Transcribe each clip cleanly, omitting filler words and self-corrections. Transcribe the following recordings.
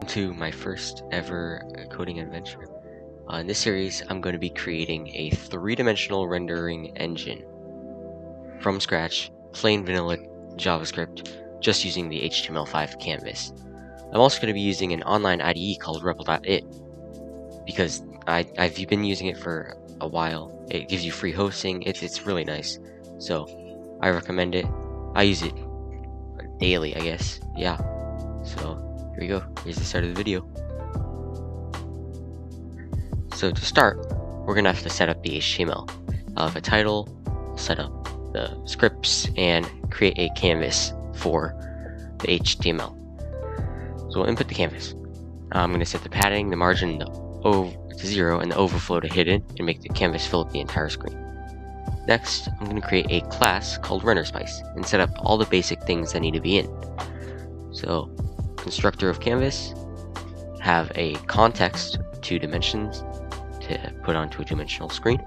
To my first ever coding adventure. In this series, I'm going to be creating a three-dimensional rendering engine from scratch, plain vanilla JavaScript, just using the HTML5 canvas. I'm also going to be using an online IDE called rebel.it because I've been using it for a while. It gives you free hosting. It's really nice, so I recommend it. I use it daily, I guess. Yeah. So here we go. Here's the start of the video. So to start, we're gonna have to set up the HTML. I'll have a title, set up the scripts, and create a canvas for the HTML. So we'll input the canvas. I'm gonna set the padding, the margin to 0, and the overflow to hidden, and make the canvas fill up the entire screen. Next, I'm gonna create a class called Renderspice and set up all the basic things that need to be in. So, constructor of canvas, have a context, 2 dimensions to put onto a 2-dimensional screen,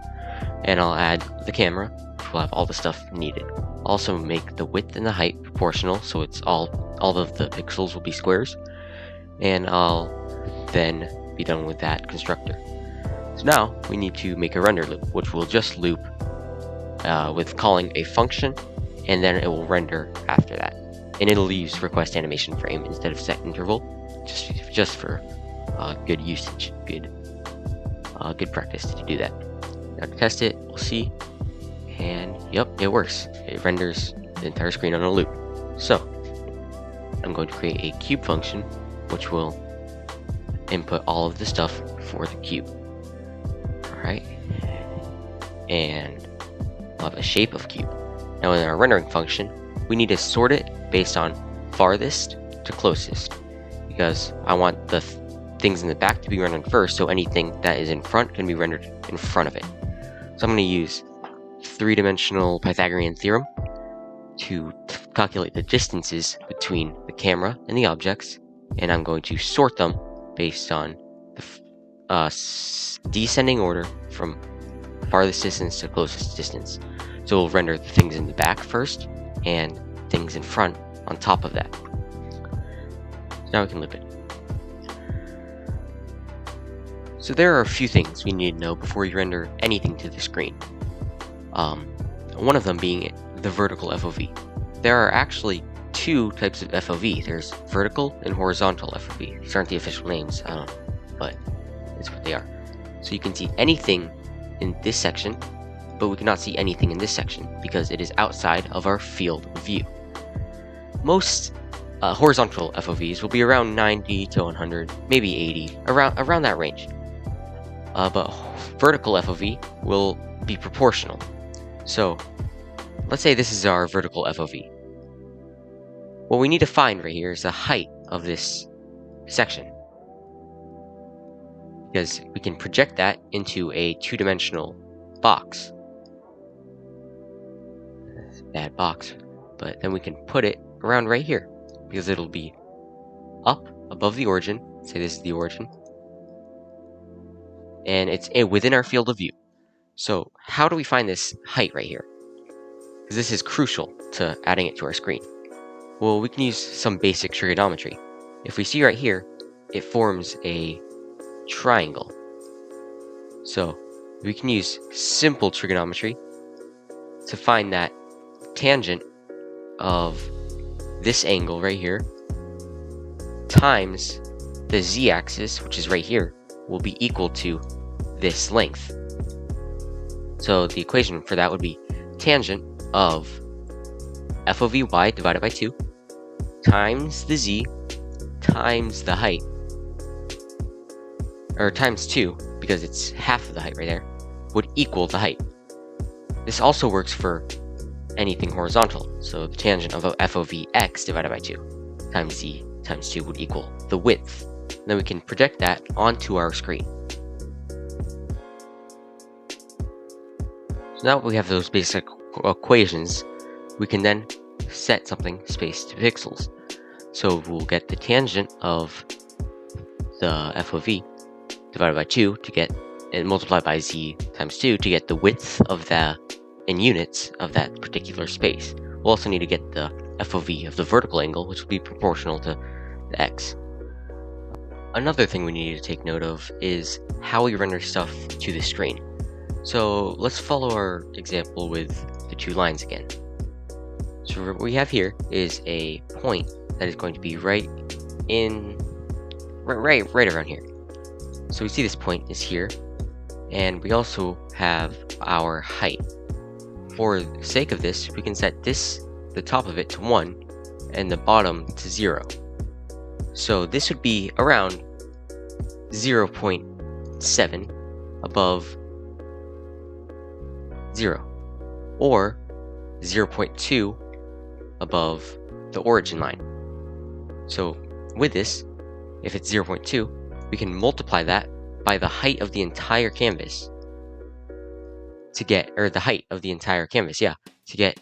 and I'll add the camera, which will have all the stuff needed. Also make the width and the height proportional, so it's all of the pixels will be squares, and I'll then be done with that constructor. So now we need to make a render loop, which will just loop with calling a function, and then it will render after that. And it'll use request animation frame instead of set interval, just for good usage, good practice to do that. Now to test it, we'll see, and yep, it works. It renders the entire screen on a loop. So I'm going to create a cube function, which will input all of the stuff for the cube. All right, and we'll have a shape of cube. Now in our rendering function, we need to sort it based on farthest to closest, because I want the things in the back to be rendered first, so anything that is in front can be rendered in front of it. So I'm going to use three-dimensional Pythagorean theorem to calculate the distances between the camera and the objects, and I'm going to sort them based on the descending order from farthest distance to closest distance. So we'll render the things in the back first, and things in front on top of that. So now we can loop it. So there are a few things we need to know before you render anything to the screen. One of them being the vertical FOV. There are actually 2 types of FOV. There's vertical and horizontal FOV. These aren't the official names, but it's what they are. So you can see anything in this section, but we cannot see anything in this section because it is outside of our field of view. Most horizontal FOVs will be around 90 to 100, maybe 80, around that range. But vertical FOV will be proportional. So let's say this is our vertical FOV. What we need to find right here is the height of this section, because we can project that into a 2-dimensional box. That's a bad box, but then we can put it around right here, because it'll be up above the origin. Say this is the origin, and it's within our field of view. So how do we find this height right here? Because this is crucial to adding it to our screen. Well, we can use some basic trigonometry. If we see right here, it forms a triangle. So we can use simple trigonometry to find that tangent of this angle right here times the z-axis, which is right here, will be equal to this length. So the equation for that would be tangent of FOVy divided by 2 times the z times the height, or times 2, because it's half of the height right there, would equal the height. This also works for anything horizontal, so the tangent of FOVx divided by 2 times z times 2 would equal the width. And then we can project that onto our screen. So now that we have those basic equations, we can then set something spaced to pixels. So we'll get the tangent of the FOV divided by 2 to get, and multiplied by z times 2 to get the width of the, in units, of that particular space. We'll also need to get the FOV of the vertical angle, which will be proportional to the x. Another thing we need to take note of is how we render stuff to the screen. So let's follow our example with the 2 lines again. So what we have here is a point that is going to be right around here. So we see this point is here, and we also have our height. For the sake of this, we can set the top of it to 1 and the bottom to 0. So this would be around 0.7 above 0, or 0.2 above the origin line. So with this, if it's 0.2, we can multiply that by the height of the entire canvas to get, or the height of the entire canvas, to get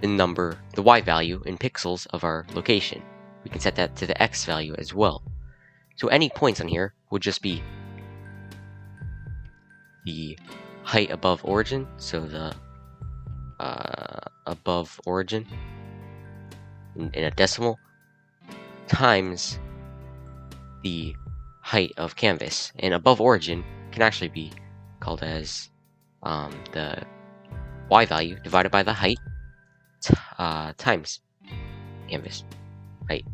the y value in pixels of our location. We can set that to the x value as well. So any points on here would just be the height above origin, so the above origin in a decimal, times the height of canvas. And above origin can actually be called as the y value divided by the height times canvas height.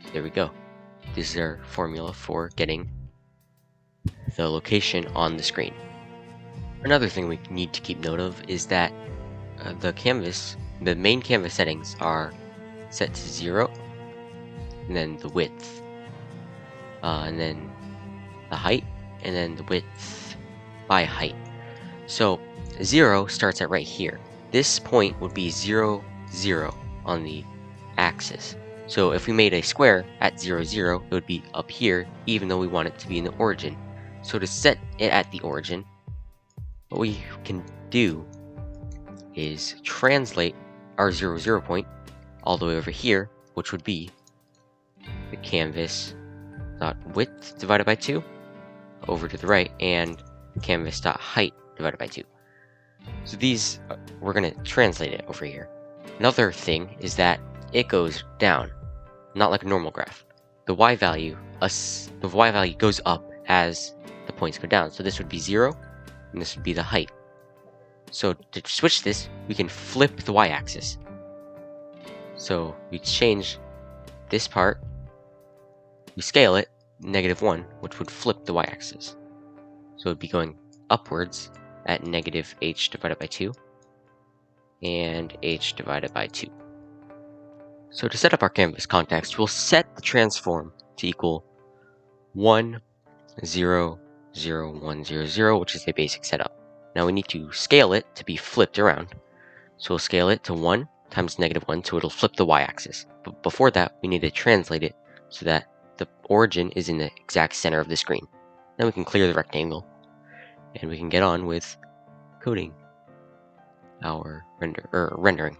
So there we go. This is our formula for getting the location on the screen. Another thing we need to keep note of is that the main canvas settings are set to 0, and then the width, and then the height, and then the width by height. So 0 starts at right here. This point would be 0, 0 on the axis. So if we made a square at 0, 0, it would be up here, even though we want it to be in the origin. So to set it at the origin, what we can do is translate our 0, 0 point all the way over here, which would be the canvas dot width divided by 2 over to the right, and canvas dot height divided by 2. So these, we're going to translate it over here. Another thing is that it goes down, not like a normal graph. The y value goes up as the points go down. So this would be 0, and this would be the height. So to switch this, we can flip the y-axis. So we change this part, we scale it, -1, which would flip the y-axis. So it would be going upwards at negative h divided by 2, and h divided by 2. So to set up our canvas context, we'll set the transform to equal 1, 0, 0, 1, 0, 0, which is the basic setup. Now we need to scale it to be flipped around. So we'll scale it to 1 times -1, so it'll flip the y-axis. But before that, we need to translate it so that the origin is in the exact center of the screen. Then we can clear the rectangle, and we can get on with coding our rendering.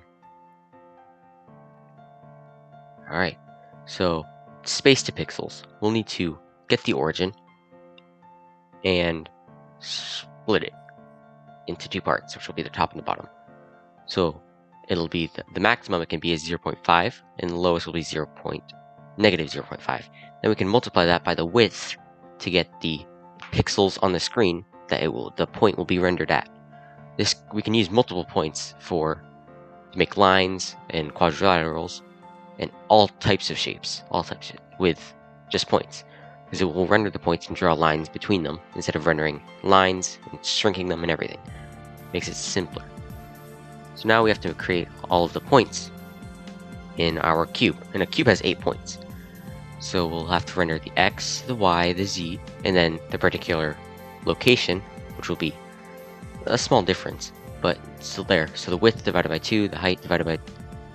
Alright, so space to pixels. We'll need to get the origin and split it into 2 parts, which will be the top and the bottom. So it'll be the maximum it can be is 0.5, and the lowest will be -0.5. Then we can multiply that by the width to get the pixels on the screen that the point will be rendered at. We can use multiple points to make lines and quadrilaterals and all types of shapes, with just points, because it will render the points and draw lines between them instead of rendering lines and shrinking them and everything. Makes it simpler. So now we have to create all of the points in our cube, and a cube has 8 points. So we'll have to render the x, the y, the z, and then the particular location, which will be a small difference, but it's still there. So the width divided by 2, the height divided by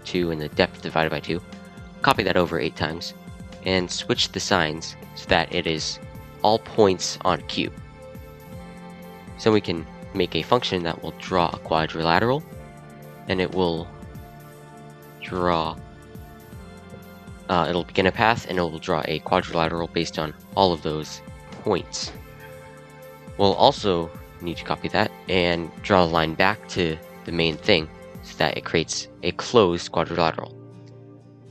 2, and the depth divided by 2. Copy that over 8 times, and switch the signs so that it is all points on a cube. So we can make a function that will draw a quadrilateral, and it will draw it'll begin a path, and it will draw a quadrilateral based on all of those points. We'll also need to copy that and draw a line back to the main thing so that it creates a closed quadrilateral.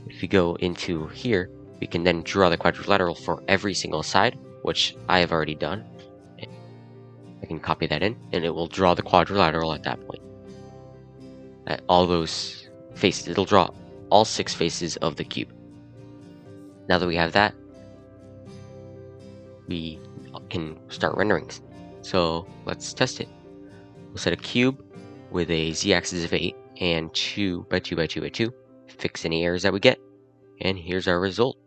If you go into here we can then draw the quadrilateral for every single side, which I have already done. I can copy that in, and it will draw the quadrilateral at that point. At all those faces, it'll draw all 6 faces of the cube. Now that we have that, we can start rendering. So let's test it. We'll set a cube with a z-axis of 8 and 2 by 2 by 2 by 2. Fix any errors that we get, and here's our result.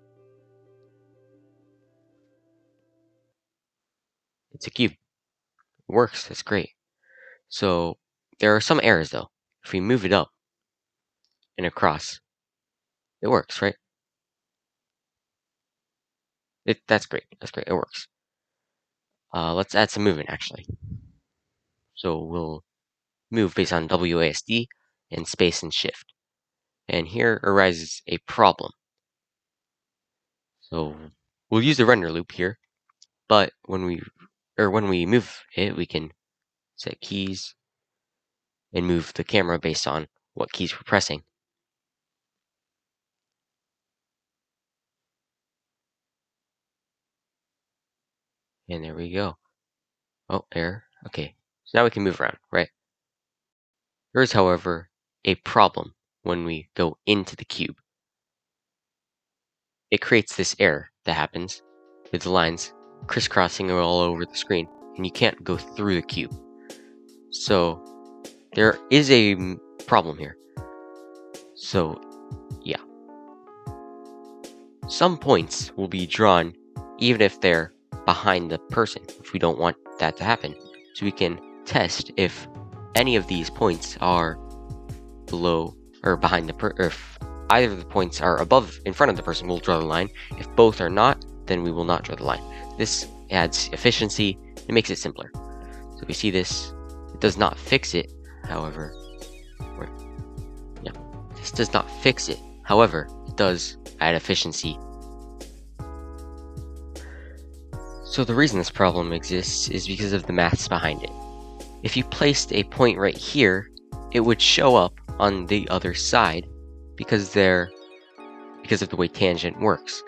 It's a cube. It works. That's great. So there are some errors though. If we move it up and across, it works, right? That's great. That's great. It works. Let's add some movement actually. So we'll move based on WASD and space and shift. And here arises a problem. So we'll use the render loop here, but when we move it, we can set keys and move the camera based on what keys we're pressing. And there we go. Oh, error. Okay. So now we can move around, right? There is, however, a problem when we go into the cube. It creates this error that happens with the lines crisscrossing all over the screen, and you can't go through the cube. So there is a problem here. So yeah, some points will be drawn even if they're behind the person, which we don't want that to happen. So we can test if any of these points are below or behind the or if either of the points are above in front of the person, we'll draw the line. If both are not, then we will not draw the line. This adds efficiency. It makes it simpler. So we see this. It does not fix it, however. This does not fix it. However, it does add efficiency. So the reason this problem exists is because of the maths behind it. If you placed a point right here, it would show up on the other side because of the way tangent works.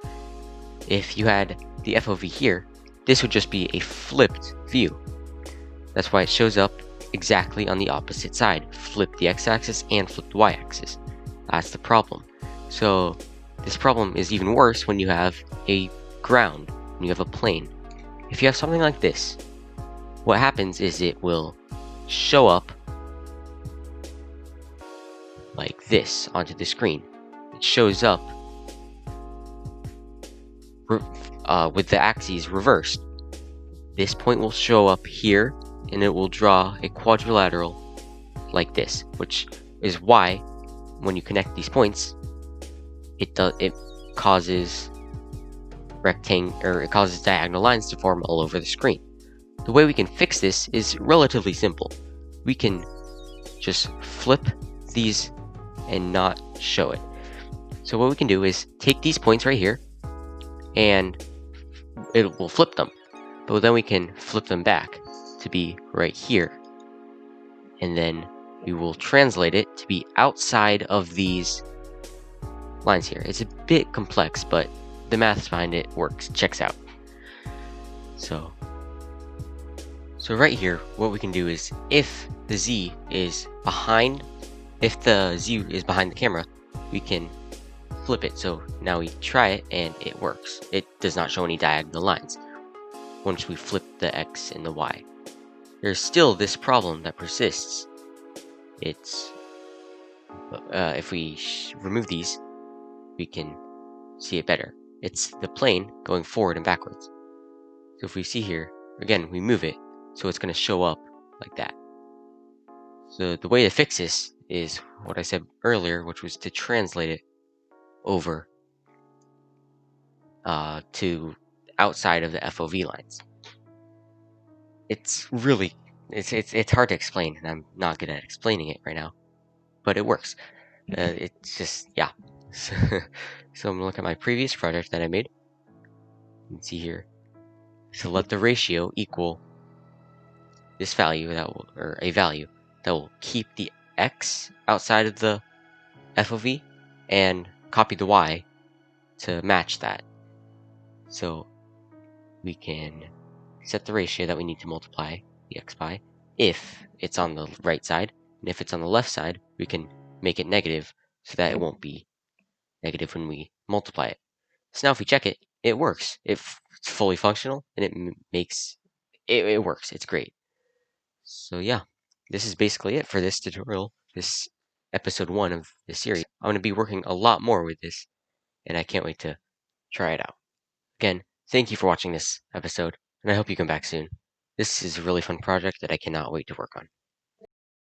If you had the FOV here, this would just be a flipped view. That's why it shows up exactly on the opposite side. Flip the x-axis and flip the y-axis. That's the problem. So this problem is even worse when you have a ground, when you have a plane. If you have something like this, what happens is it will show up like this onto the screen. It shows up with the axes reversed. This point will show up here, and it will draw a quadrilateral like this, which is why when you connect these points, it causes diagonal lines to form all over the screen. The way we can fix this is relatively simple. We can just flip these and not show it. So what we can do is take these points right here, and it will flip them. But then we can flip them back to be right here. And then we will translate it to be outside of these lines here. It's a bit complex, but the maths behind it works, checks out. So right here, what we can do is if the Z is behind the camera, we can flip it. So now we try it and it works. It does not show any diagonal lines once we flip the X and the Y. There's still this problem that persists. It's if we remove these, we can see it better. It's the plane going forward and backwards. So if we see here, again, we move it, so it's going to show up like that. So the way to fix this is what I said earlier, which was to translate it over to outside of the FOV lines. It's hard to explain, and I'm not good at explaining it right now, but it works. It's just, yeah. So I'm gonna look at my previous project that I made. You can see here. So let the ratio equal this value or a value that will keep the X outside of the FOV and copy the Y to match that. So we can set the ratio that we need to multiply the x by if it's on the right side, and if it's on the left side, we can make it negative so that it won't be negative when we multiply it. So now if we check it, it works. It's fully functional, and it works. It's great. So yeah, this is basically it for this tutorial, this episode 1 of this series. I'm going to be working a lot more with this, and I can't wait to try it out. Again, thank you for watching this episode, and I hope you come back soon. This is a really fun project that I cannot wait to work on.